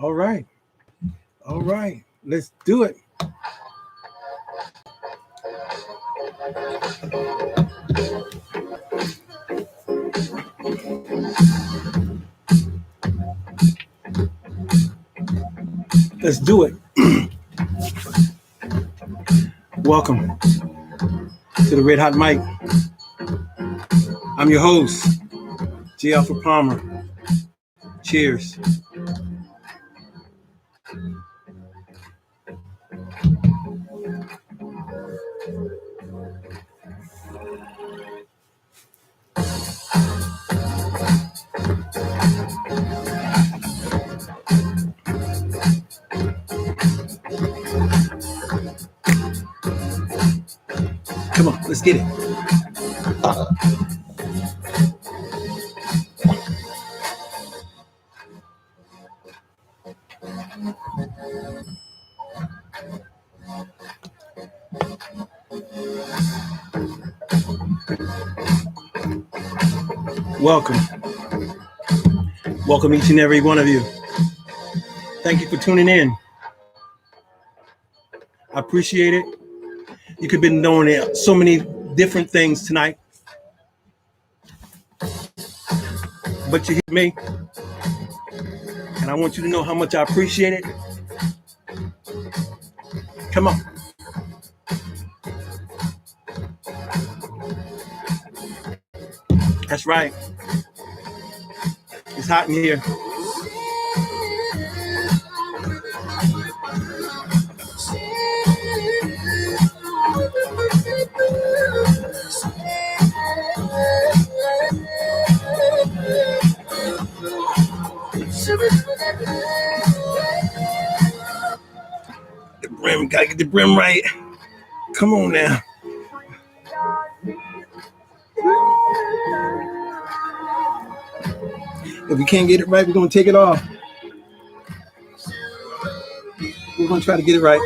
All right. All right. Let's do it. Let's do it. Welcome to the Red Hot Mic. I'm your host, G. Alpha Palmer. Cheers. Come on, let's get it. Welcome. Welcome each and every one of you. Thank you for tuning in. I appreciate it. You could have been doing so many different things tonight, but you hit me, and I want you to know how much I appreciate it. Come on. That's right. It's hot in here. The brim, gotta get the brim right. Come on now. If we can't get it right, we're gonna take it off. We're gonna try to get it right.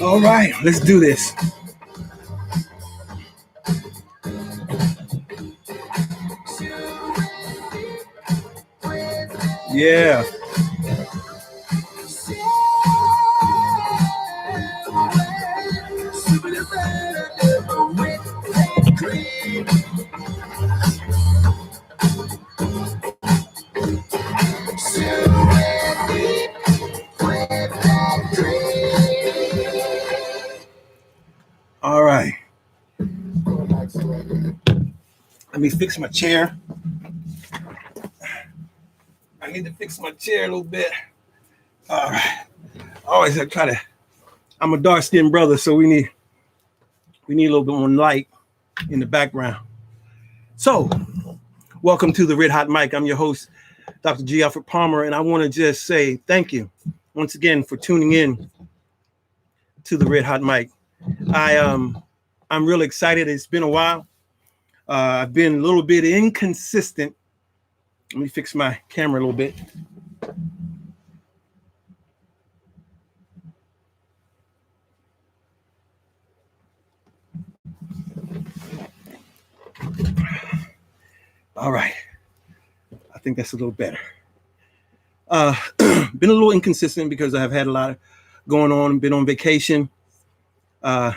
All right, let's do this. Yeah. All right. Let me fix my chair. I need to fix my chair a little bit. All right. Always I try to. I'm a dark-skinned brother, so we need a little bit more light in the background. So, welcome to the Red Hot Mic. I'm your host, Dr. G. Alfred Palmer, and I want to just say thank you once again for tuning in to the Red Hot Mic. I'm really excited. It's been a while. I've been a little bit inconsistent. Let me fix my camera a little bit. All right. I think that's a little better. Been a little inconsistent because I've had a lot going on. Been on vacation to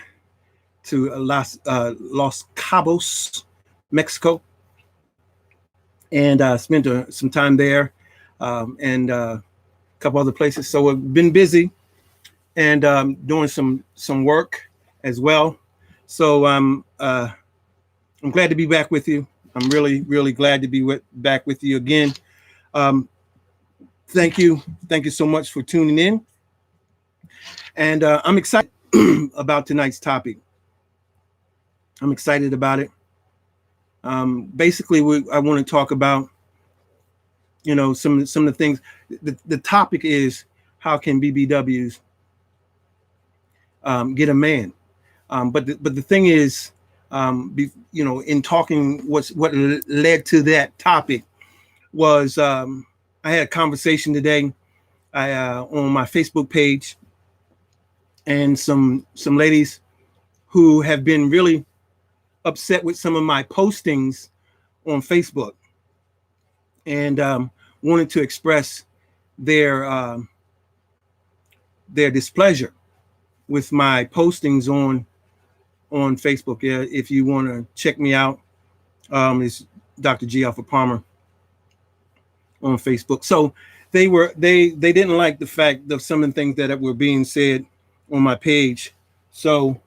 Los Cabos, Mexico, and spent some time there and a couple other places. So I've been busy and doing some work as well. So I'm glad to be back with you. I'm really, really glad to be back with you again. Thank you so much for tuning in. And I'm excited about tonight's topic. I'm excited about it. Basically, I want to talk about, some of the things. The topic is, how can BBWs get a man? But the thing is, in talking, what led to that topic was I had a conversation today on my Facebook page, and some ladies who have been really upset with some of my postings on Facebook and wanted to express their displeasure with my postings on Facebook. If you want to check me out, it's Dr. G. Alpha Palmer on Facebook. So they didn't like the fact of some of the things that were being said on my page. So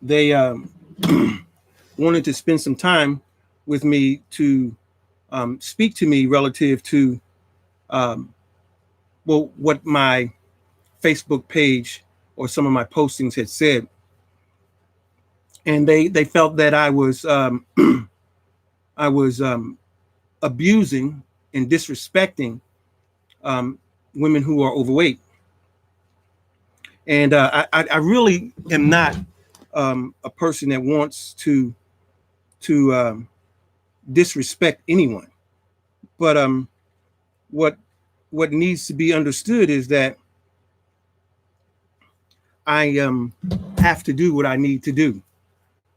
they wanted to spend some time with me to speak to me relative to what my Facebook page or some of my postings had said. And they felt that I was abusing and disrespecting women who are overweight. And I really am not a person that wants to disrespect anyone. But what needs to be understood is that I have to do what I need to do.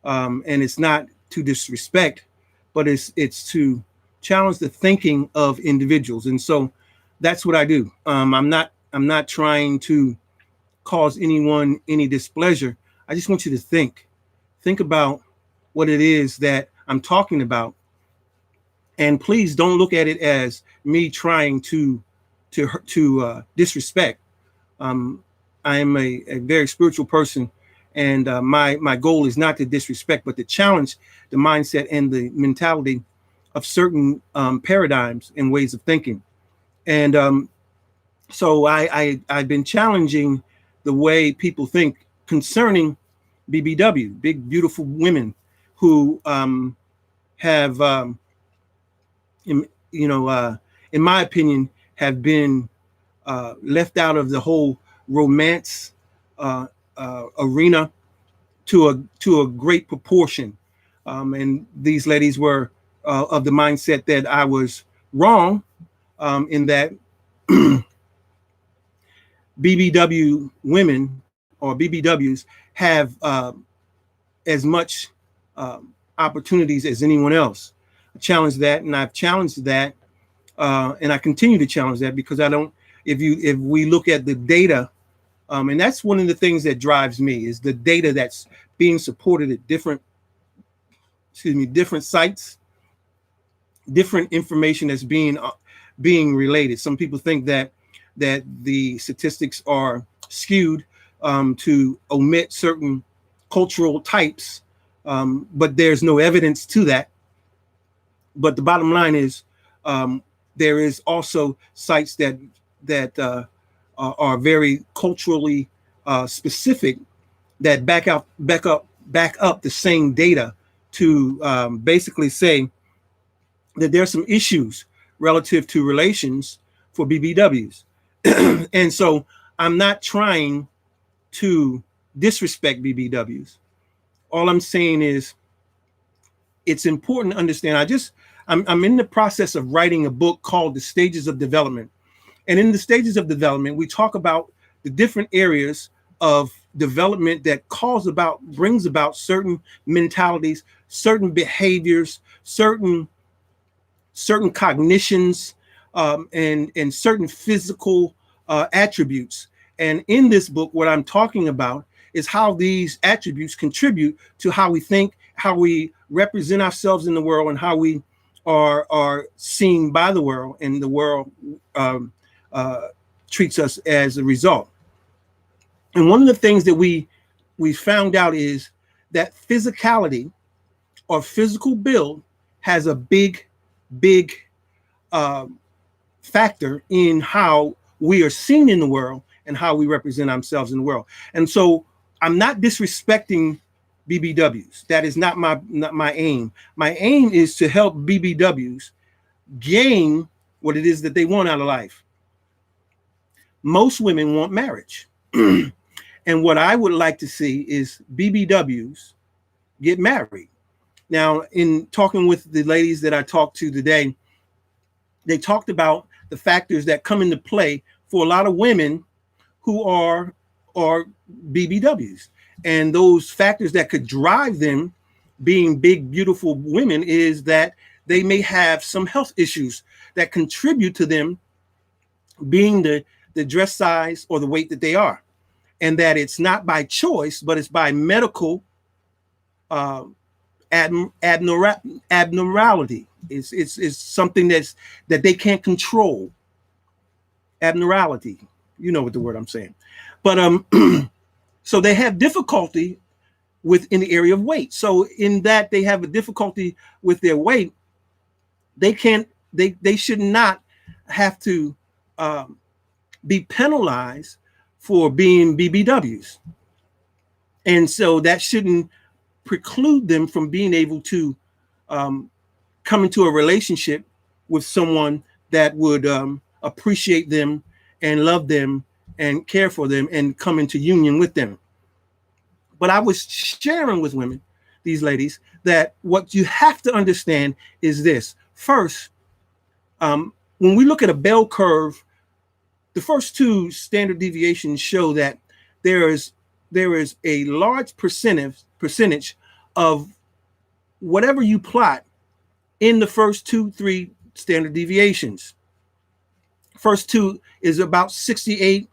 And it's not to disrespect, but it's to challenge the thinking of individuals. And so that's what I do. I'm not trying to cause anyone any displeasure. I just want you to think about what it is that I'm talking about. And please don't look at it as me trying to disrespect. I am a very spiritual person, and my goal is not to disrespect, but to challenge the mindset and the mentality of certain paradigms and ways of thinking. And so I've been challenging the way people think concerning BBW, big beautiful women who have, in my opinion, have been left out of the whole romance arena to a great proportion. And these ladies were of the mindset that I was wrong in that BBW women or BBWs have as much opportunities as anyone else. I challenged that, and I've challenged that, and I continue to challenge that because I don't. If we look at the data, and that's one of the things that drives me is the data that's being supported at different sites, different information that's being related. Some people think that the statistics are skewed to omit certain cultural types, but there's no evidence to that. But the bottom line is there is also sites that are very culturally specific that back up the same data to basically say that there's some issues relative to relations for BBWs. And so I'm not trying to disrespect BBWs. All I'm saying is it's important to understand. I'm in the process of writing a book called The Stages of Development. And in the stages of development, we talk about the different areas of development that brings about certain mentalities, certain behaviors, certain cognitions, and certain physical attributes. And in this book, what I'm talking about is how these attributes contribute to how we think, how we represent ourselves in the world, and how we are seen by the world, and the world treats us as a result. And one of the things that we found out is that physicality or physical build has a big factor in how we are seen in the world and how we represent ourselves in the world. And so I'm not disrespecting BBWs. That is not my aim. My aim is to help BBWs gain what it is that they want out of life. Most women want marriage. And what I would like to see is BBWs get married. Now, in talking with the ladies that I talked to today, they talked about the factors that come into play for a lot of women who are BBWs. And those factors that could drive them being big, beautiful women is that they may have some health issues that contribute to them being the dress size or the weight that they are. And that it's not by choice, but it's by medical abnormality. It's something that they can't control. Abnormality. You know what the word I'm saying. But so they have difficulty in the area of weight. So in that they have a difficulty with their weight, they should not have to be penalized for being BBWs. And so that shouldn't preclude them from being able to come into a relationship with someone that would appreciate them and love them and care for them and come into union with them. But I was sharing with women, these ladies, that what you have to understand is this. First, when we look at a bell curve, the first two standard deviations show that there is a large percentage of whatever you plot in the first 2-3 standard deviations. First two is about 68%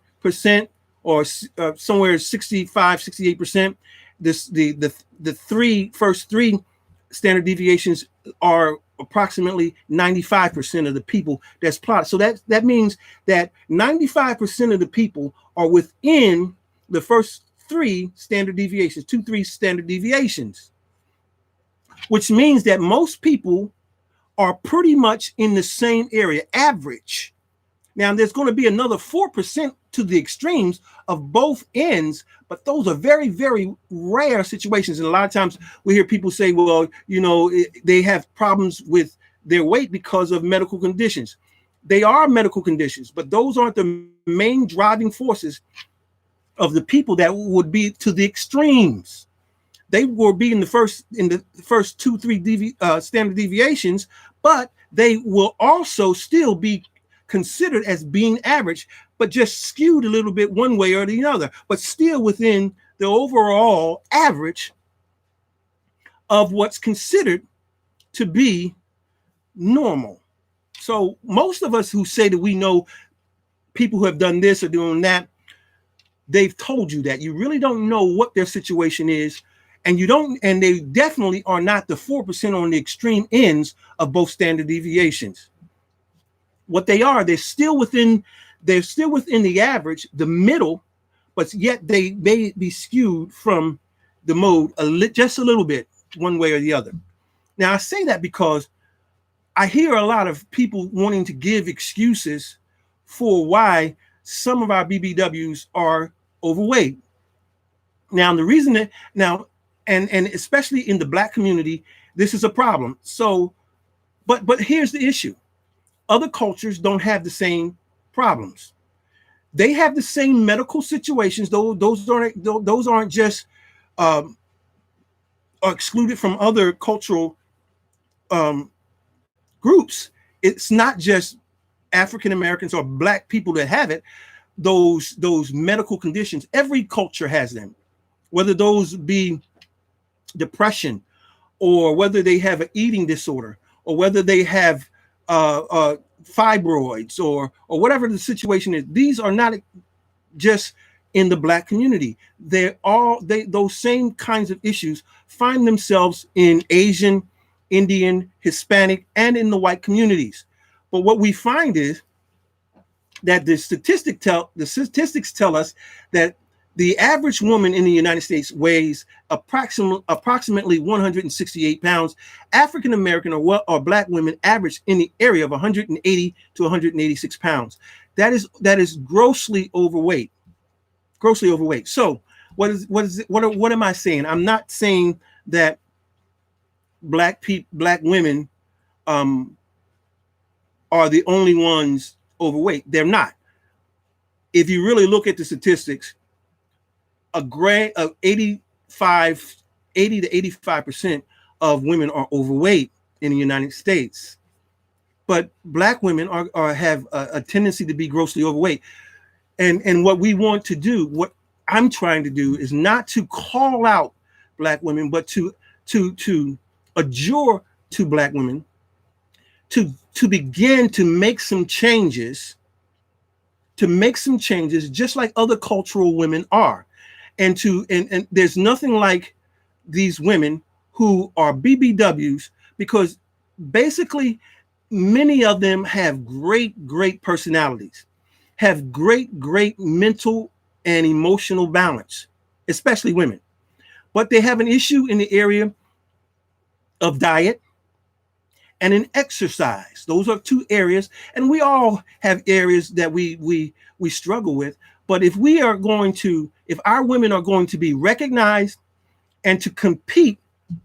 or somewhere 65-68%. The first three standard deviations are approximately 95% of the people that's plotted. So that means that 95% of the people are within the first 3 standard deviations, 2-3 standard deviations, which means that most people are pretty much in the same area, average. Now, there's going to be another 4% to the extremes of both ends, but those are very, very rare situations. And a lot of times we hear people say, well, they have problems with their weight because of medical conditions. They are medical conditions, but those aren't the main driving forces of the people that would be to the extremes. They will be in the first 2-3 standard deviations, but they will also still be considered as being average, but just skewed a little bit one way or the other, but still within the overall average of what's considered to be normal. So most of us who say that we know people who have done this or doing that, they've told you that. You really don't know what their situation is, and they definitely are not the 4% on the extreme ends of both standard deviations. What they are, they're still within the average, the middle, but yet they may be skewed from the mode just a little bit, one way or the other. Now, I say that because I hear a lot of people wanting to give excuses for why some of our BBWs are overweight. Now, the reason that and especially in the Black community, this is a problem. So, but here's the issue. Other cultures don't have the same problems. They have the same medical situations. Those aren't just excluded from other cultural groups. It's not just African Americans or Black people that have it. Those medical conditions, every culture has them, whether those be depression, or whether they have an eating disorder, or whether they have fibroids, or whatever the situation is. These are not just in the Black community. Those same kinds of issues find themselves in Asian, Indian, Hispanic, and in the white communities. But what we find is that the statistics tell us that the average woman in the United States weighs approximately 168 pounds. African American or Black women average in the area of 180 to 186 pounds. That is grossly overweight. Grossly overweight. So what am I saying? I'm not saying that Black women are the only ones overweight. They're not. If you really look at the statistics, a grade of 80 to 85% of women are overweight in the United States. but black women have a tendency to be grossly overweight. And what we want to do, what I'm trying to do, is not to call out black women, but to adjure to black women to begin to make some changes, just like other cultural women are. And there's nothing like these women who are BBWs, because basically many of them have great personalities, have great mental and emotional balance, especially women. But they have an issue in the area of diet and in exercise. Those are two areas, and we all have areas that we struggle with. But if our women are going to be recognized and to compete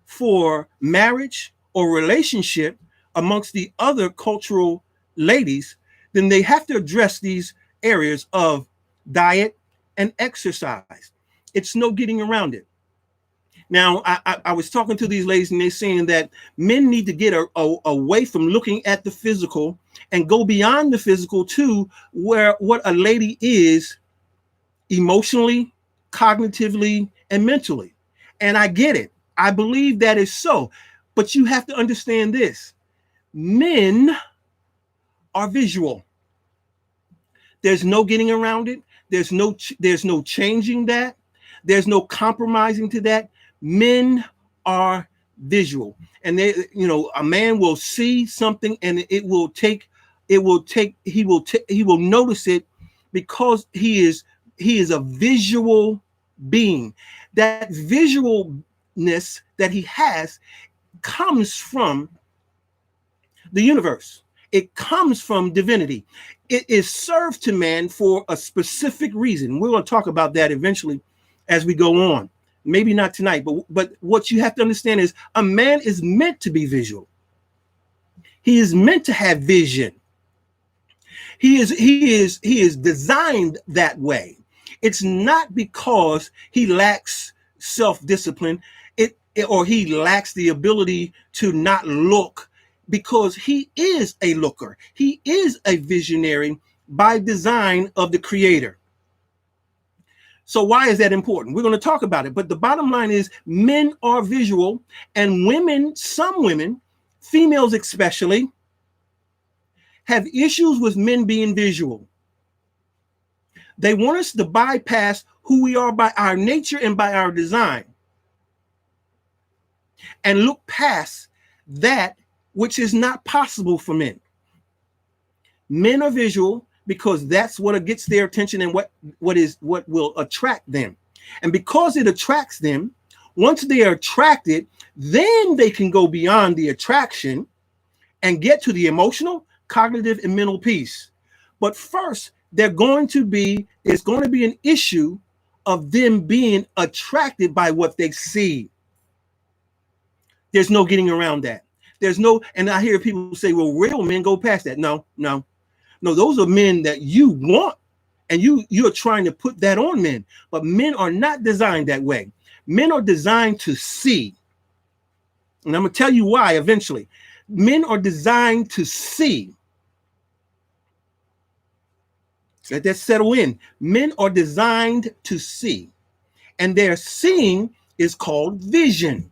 for marriage or relationship amongst the other cultural ladies, then they have to address these areas of diet and exercise. It's no getting around it. Now, I was talking to these ladies, and they're saying that men need to get away from looking at the physical and go beyond the physical to what a lady is emotionally, cognitively, and mentally. And I get it. I believe that is so. But you have to understand this. Men are visual. There's no getting around it. There's no changing that. There's no compromising to that. Men are visual, and a man will see something, and he will notice it, because he is a visual being. That visualness that he has comes from the universe. It comes from divinity. It is served to man for a specific reason. We're going to talk about that eventually as we go on. Maybe not tonight, but what you have to understand is a man is meant to be visual. He is meant to have vision. He is designed that way. It's not because he lacks self-discipline, or he lacks the ability to not look, because he is a looker. He is a visionary by design of the Creator. So why is that important? We're going to talk about it. But the bottom line is men are visual, and women, some women, females especially, have issues with men being visual. They want us to bypass who we are by our nature and by our design, and look past that which is not possible for men. Men are visual because that's what gets their attention, and what will attract them. And because it attracts them, once they are attracted, then they can go beyond the attraction and get to the emotional, cognitive, and mental piece. But first, it's going to be an issue of them being attracted by what they see. There's no getting around that. And I hear people say, well, real men go past that. No, those are men that you want, and you're trying to put that on men. But men are not designed that way. Men are designed to see. And I'm going to tell you why eventually. Men are designed to see. Let that settle in. Men are designed to see. And their seeing is called vision.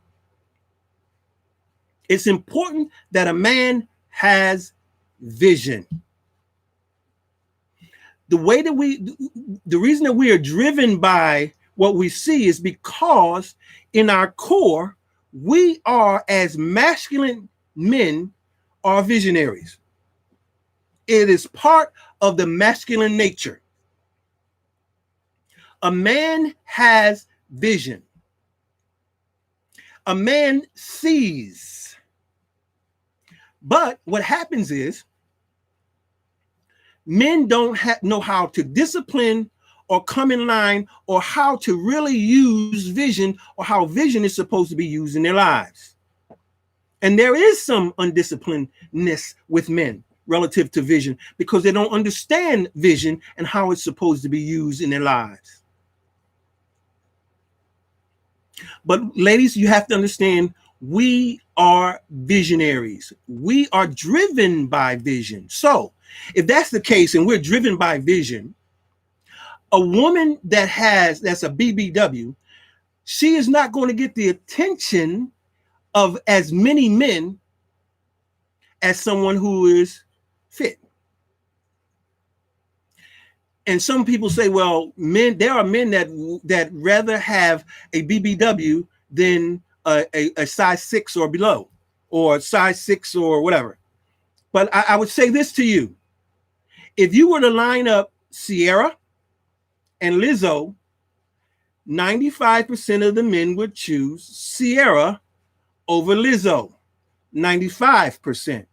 It's important that a man has vision. The reason that we are driven by what we see is because in our core, we are, as masculine men, are visionaries. It is part of the masculine nature. A man has vision. A man sees. But what happens is men don't know how to discipline or come in line, or how to really use vision, or how vision is supposed to be used in their lives. And there is some undisciplinedness with men relative to vision, because they don't understand vision and how it's supposed to be used in their lives. But ladies, you have to understand, we are visionaries. We are driven by vision. So if that's the case and we're driven by vision, a woman that's a BBW, she is not going to get the attention of as many men as someone who is fit. And some people say, well, there are men that rather have a BBW than a size 6 or below, or size 6 or whatever. But I would say this to you. If you were to line up Sierra and Lizzo, 95% of the men would choose Sierra over Lizzo. 95%.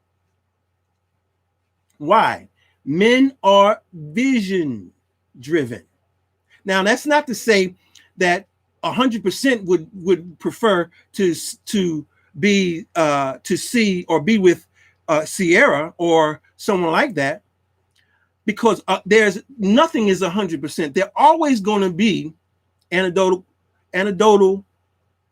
Why? Men are vision driven. Now, that's not to say that 100% would prefer to see or be with Sierra or someone like that, because there's nothing is 100%. They're always going to be anecdotal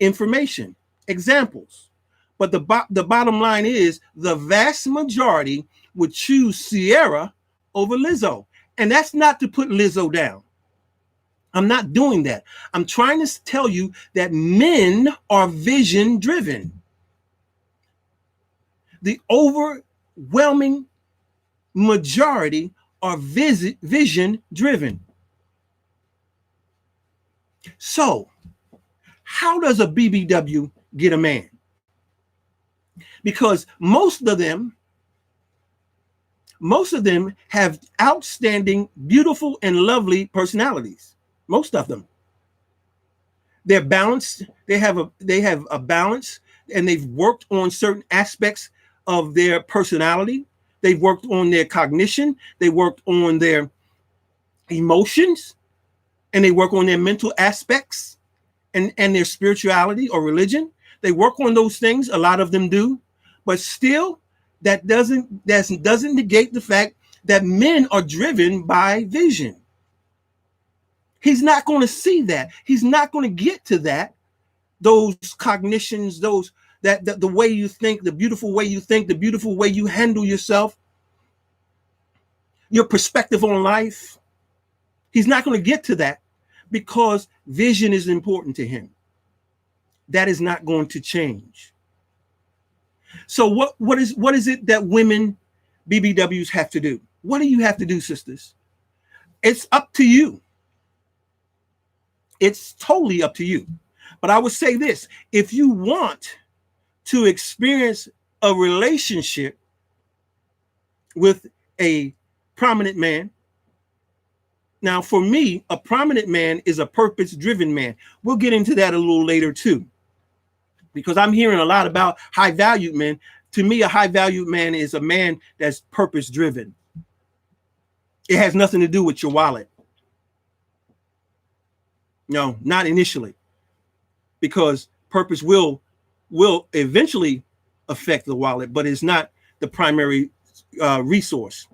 information, examples. But the bottom line is the vast majority would choose Sierra over Lizzo. And that's not to put Lizzo down. I'm not doing that. I'm trying to tell you that men are vision driven. The overwhelming majority are vision driven. So, how does a BBW get a man? Because most of them have outstanding, beautiful, and lovely personalities. Most of them. They're balanced. They have a balance, and they've worked on certain aspects of their personality. They've worked on their cognition. They worked on their emotions, and they work on their mental aspects and their spirituality or religion. They work on those things. A lot of them do, but still, that doesn't negate the fact that men are driven by vision. He's not going to see that. He's not going to get to that. Those cognitions, the way you think, the beautiful way you think, the beautiful way you handle yourself, your perspective on life. He's not going to get to that because vision is important to him. That is not going to change. So what is it that women BBWs have to do? What do you have to do, sisters? It's up to you. It's totally up to you. But I would say this: if you want to experience a relationship with a prominent man, now for me, a prominent man is a purpose-driven man. We'll get into that a little later too, because I'm hearing a lot about high-valued men. To me, a high-valued man is a man that's purpose-driven. It has nothing to do with your wallet. No, not initially, because purpose will eventually affect the wallet, but it's not the primary resource.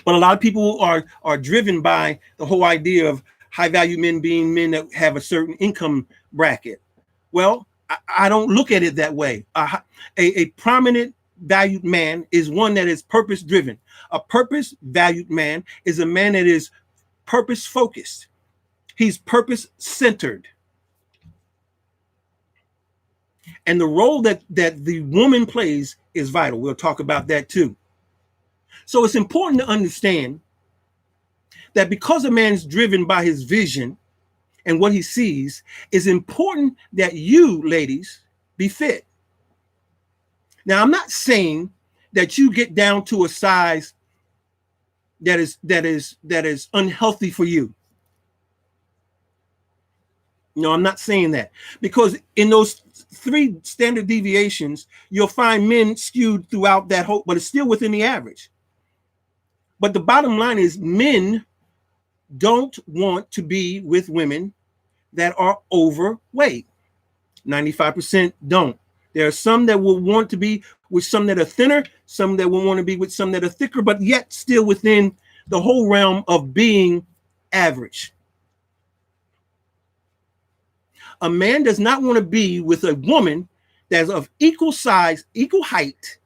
But a lot of people are driven by the whole idea of high-value men being men that have a certain income bracket. Well, I don't look at it that way. A prominent valued man is one that is purpose-driven. A purpose-valued man is a man that is purpose-focused. He's purpose-centered. And the role that the woman plays is vital. We'll talk about that too. So it's important to understand that because a man is driven by his vision and what he sees, it's important that you, ladies, be fit. Now, I'm not saying that you get down to a size that is unhealthy for you. No, I'm not saying that, because in those 3 standard deviations, you'll find men skewed throughout that whole, but it's still within the average. But the bottom line is men don't want to be with women that are overweight. 95% don't. There are some that will want to be with some that are thinner, some that will want to be with some that are thicker, but yet still within the whole realm of being average. A man does not want to be with a woman that's of equal size, equal height,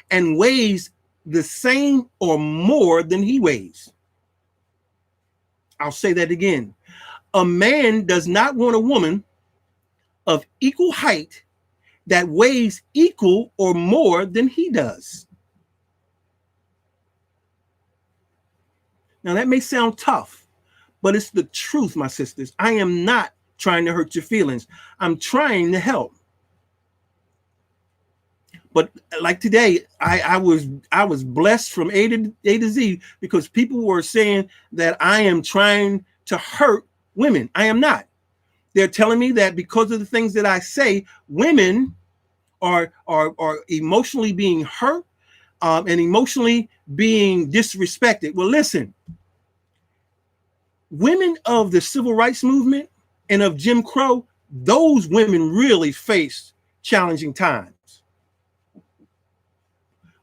and weighs the same or more than he weighs. I'll say that again. A man does not want a woman of equal height that weighs equal or more than he does. Now, that may sound tough, but it's the truth, my sisters. I am not trying to hurt your feelings. I'm trying to help. But like today, I was blessed from A to Z because people were saying that I am trying to hurt women. I am not. They're telling me that because of the things that I say, women are emotionally being hurt and emotionally being disrespected. Well, listen, women of the civil rights movement and of Jim Crow, those women really faced challenging times.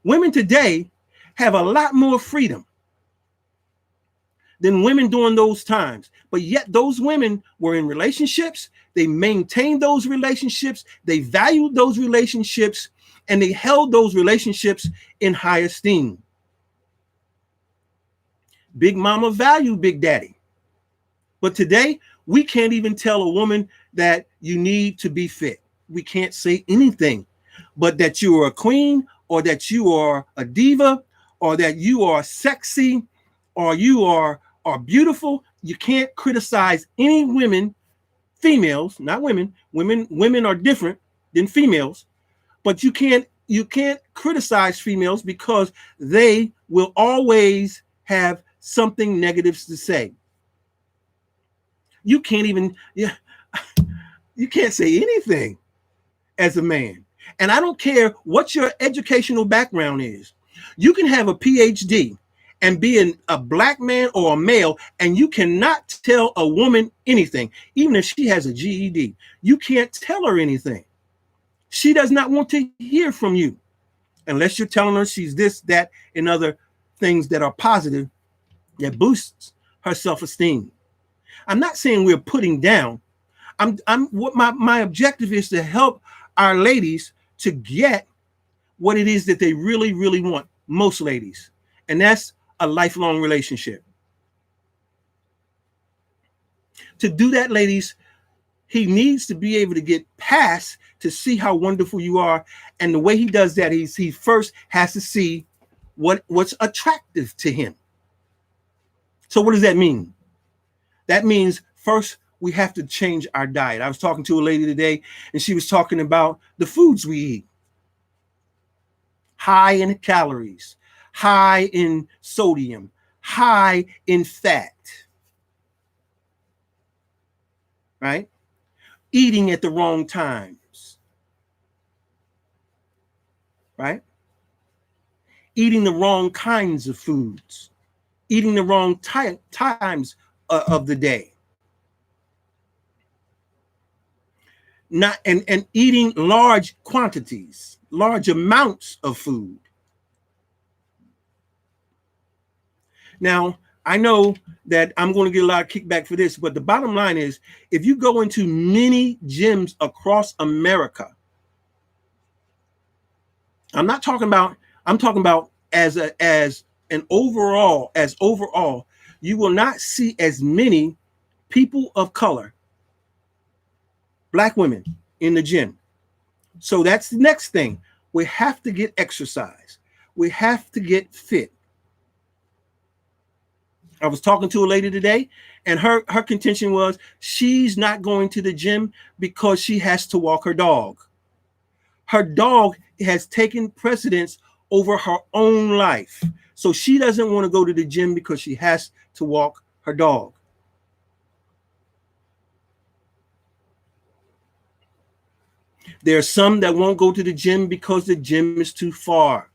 Women today have a lot more freedom than women during those times. But yet those women were in relationships. They maintained those relationships. They valued those relationships, and they held those relationships in high esteem. Big mama valued big daddy. But today, we can't even tell a woman that you need to be fit. We can't say anything but that you are a queen, or that you are a diva, or that you are sexy, or you are beautiful. You can't criticize any women, females, not women. Women are different than females, but you can't criticize females because they will always have something negative to say. You can't even, you can't say anything as a man. And I don't care what your educational background is. You can have a PhD and be a black man or a male, and you cannot tell a woman anything, even if she has a GED. You can't tell her anything. She does not want to hear from you unless you're telling her she's this, that, and other things that are positive that boosts her self-esteem. I'm not saying we're putting down. What my objective is to help our ladies to get what it is that they really, really want, most ladies. And that's a lifelong relationship. To do that, ladies, he needs to be able to get past to see how wonderful you are. And the way he does that, he first has to see what's attractive to him. So what does that mean? That means first we have to change our diet. I was talking to a lady today, and she was talking about the foods we eat. High in calories, high in sodium, high in fat, right? Eating at the wrong times, right? Eating the wrong kinds of foods, eating the wrong times of the day. Not and eating large quantities, large amounts of food. Now, I know that I'm going to get a lot of kickback for this, but the bottom line is, if you go into many gyms across America, I'm talking about as overall, you will not see as many people of color, black women, in the gym. So that's the next thing. We have to get exercise. We have to get fit. I was talking to a lady today, and her contention was she's not going to the gym because she has to walk her dog. Her dog has taken precedence over her own life. So she doesn't want to go to the gym because she has to walk her dog. There are some that won't go to the gym because the gym is too far.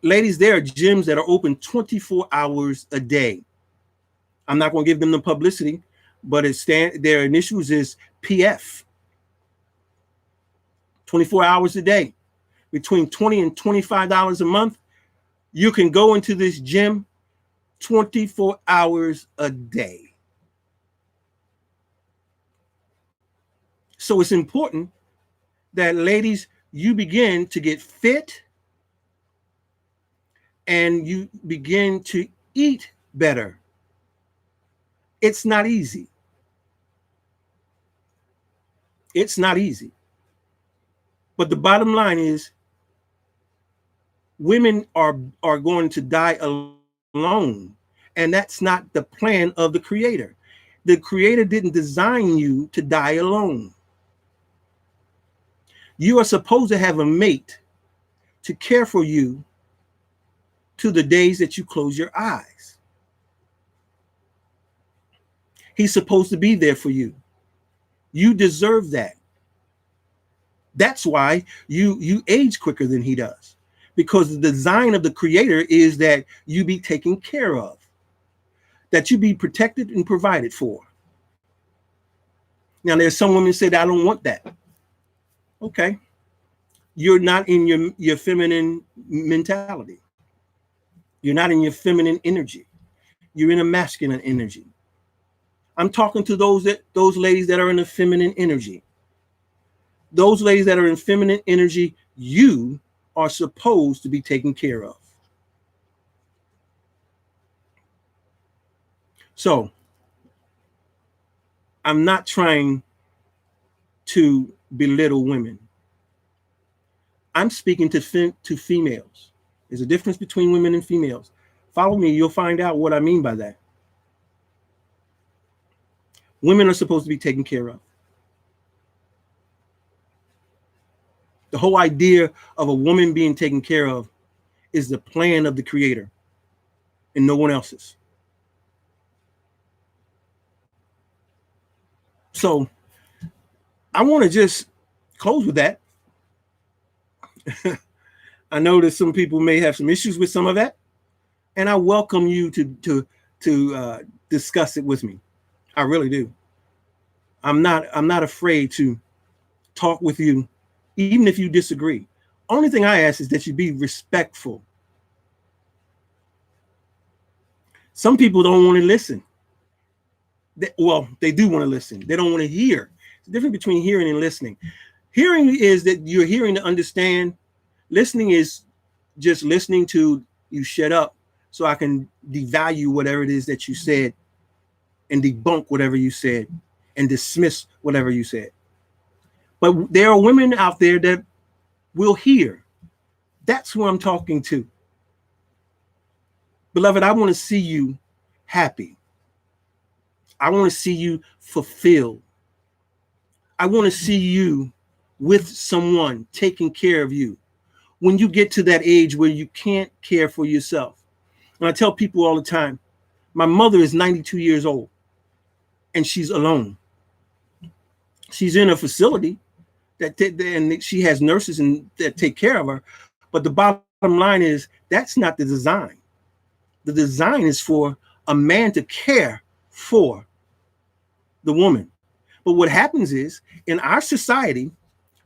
Ladies, there are gyms that are open 24 hours a day. I'm not going to give them the publicity, but their initials is PF. 24 hours a day, between $20 and $25 a month. You can go into this gym 24 hours a day. So it's important that, ladies, you begin to get fit and you begin to eat better. It's not easy. It's not easy. But the bottom line is women are going to die alone. And that's not the plan of the creator. The creator didn't design you to die alone. You are supposed to have a mate to care for you to the days that you close your eyes. He's supposed to be there for you. You deserve that. That's why you age quicker than he does, because the design of the creator is that you be taken care of, that you be protected and provided for. Now, there's some women say that I don't want that. Okay. You're not in your feminine mentality. You're not in your feminine energy. You're in a masculine energy. I'm talking to those ladies that are in the feminine energy. Those ladies that are in feminine energy, you are supposed to be taken care of. So, I'm not trying to belittle women. I'm speaking to females. There's a difference between women and females. Follow me, you'll find out what I mean by that. Women are supposed to be taken care of. The whole idea of a woman being taken care of is the plan of the creator and no one else's. So I want to just close with that. I know that some people may have some issues with some of that, and I welcome you to discuss it with me. I really do. I'm not afraid to talk with you, even if you disagree. Only thing I ask is that you be respectful. Some people don't want to listen. They do want to listen. They don't want to hear. It's the difference between hearing and listening. Hearing is that you're hearing to understand. Listening is just listening to you shut up so I can devalue whatever it is that you said and debunk whatever you said and dismiss whatever you said. But there are women out there that will hear. That's who I'm talking to. Beloved, I want to see you happy. I want to see you fulfilled. I want to see you with someone taking care of you. When you get to that age where you can't care for yourself. And I tell people all the time, my mother is 92 years old and she's alone. She's in a facility and she has nurses that take care of her. But the bottom line is that's not the design. The design is for a man to care for the woman. But what happens is in our society,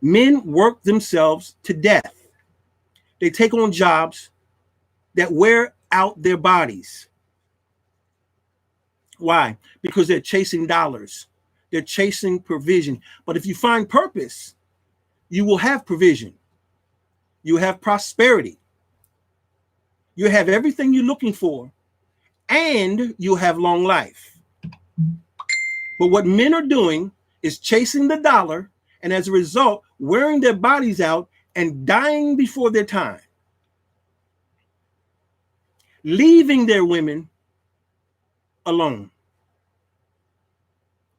men work themselves to death. They take on jobs that wear out their bodies. Why? Because they're chasing dollars. They're chasing provision. But if you find purpose, you will have provision. You have prosperity. You have everything you're looking for, and you'll have long life. But what men are doing is chasing the dollar, and as a result, wearing their bodies out and dying before their time, leaving their women alone.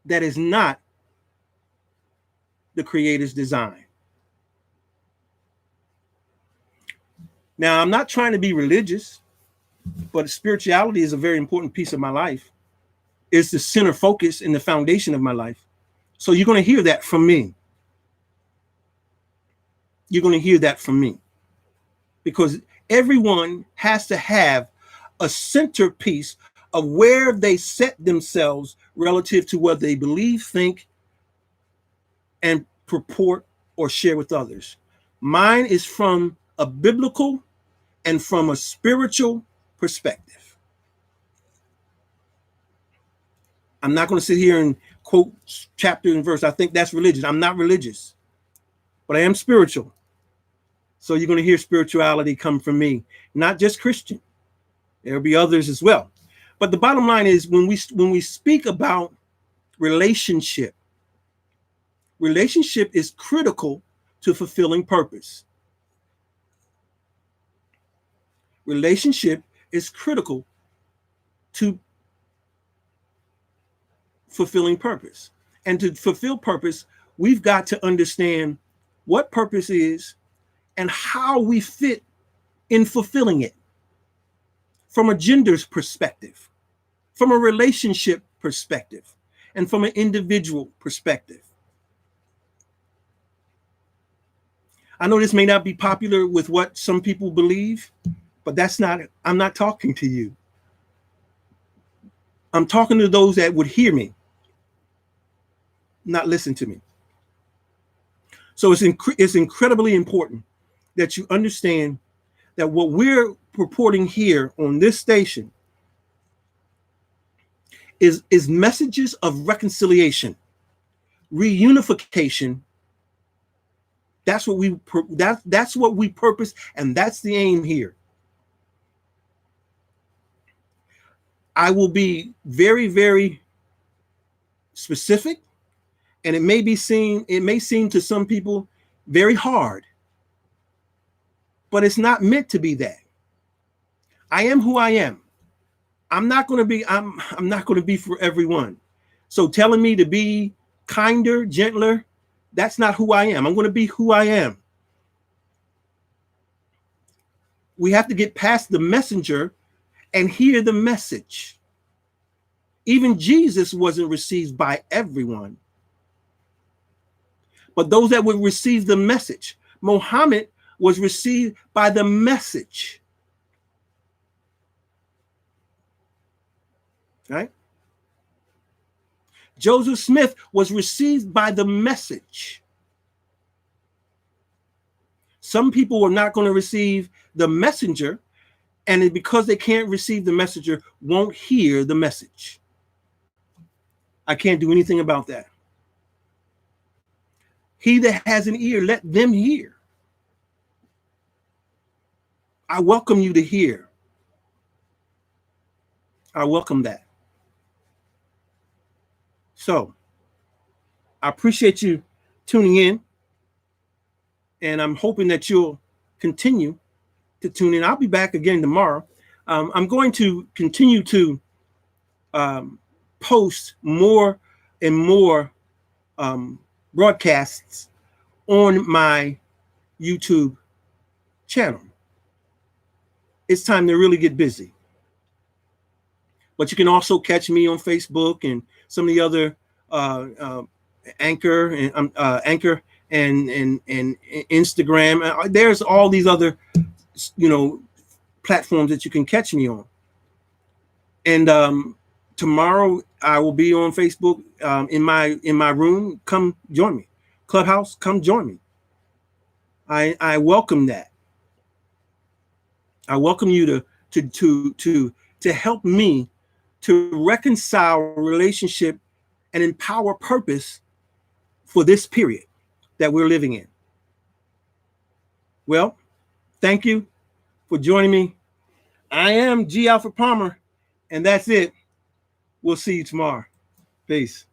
That is not the creator's design. Now, I'm not trying to be religious, but spirituality is a very important piece of my life. It's the center focus and the foundation of my life. So you're going to hear that from me. You're going to hear that from me. Because everyone has to have a centerpiece of where they set themselves relative to what they believe, think, and purport or share with others. Mine is from a biblical and from a spiritual perspective. I'm not going to sit here and quote chapter and verse. I think that's religious. I'm not religious. but I am spiritual. So you're going to hear spirituality come from me, not just Christian. There'll be others as well. But the bottom line is when we speak about relationship is critical to fulfilling purpose. Relationship is critical to fulfilling purpose. And to fulfill purpose, we've got to understand what purpose is and how we fit in fulfilling it from a gender's perspective, from a relationship perspective, and from an individual perspective. I know this may not be popular with what some people believe, but I'm not talking to you. I'm talking to those that would hear me, not listen to me. So it's incredibly important that you understand that what we're purporting here on this station is messages of reconciliation, reunification. That's what we purpose, and that's the aim here. I will be very, very specific, and it may seem to some people very hard, but it's not meant to be that. I am who I am. I'm not going to be for everyone. So telling me to be kinder, gentler, that's not who I am. I'm going to be who I am. We have to get past the messenger and hear the message. Even Jesus wasn't received by everyone, but those that would receive the message. Muhammad was received by the message. Right? Joseph Smith was received by the message. Some people are not going to receive the messenger, and because they can't receive the messenger, won't hear the message. I can't do anything about that. He that has an ear, let them hear. I welcome you to hear. I welcome that. So I appreciate you tuning in, and I'm hoping that you'll continue to tune in. I'll be back again tomorrow. I'm going to continue to post more and more broadcasts on my YouTube channel. It's time to really get busy. But you can also catch me on Facebook and some of the other Anchor and Instagram. There's all these other, platforms that you can catch me on. And tomorrow I will be on Facebook in my room. Come join me. Clubhouse, come join me. I welcome that. I welcome you to help me to reconcile relationship and empower purpose for this period that we're living in. Well, thank you for joining me. I am G. Alfred Palmer, and that's it. We'll see you tomorrow. Peace.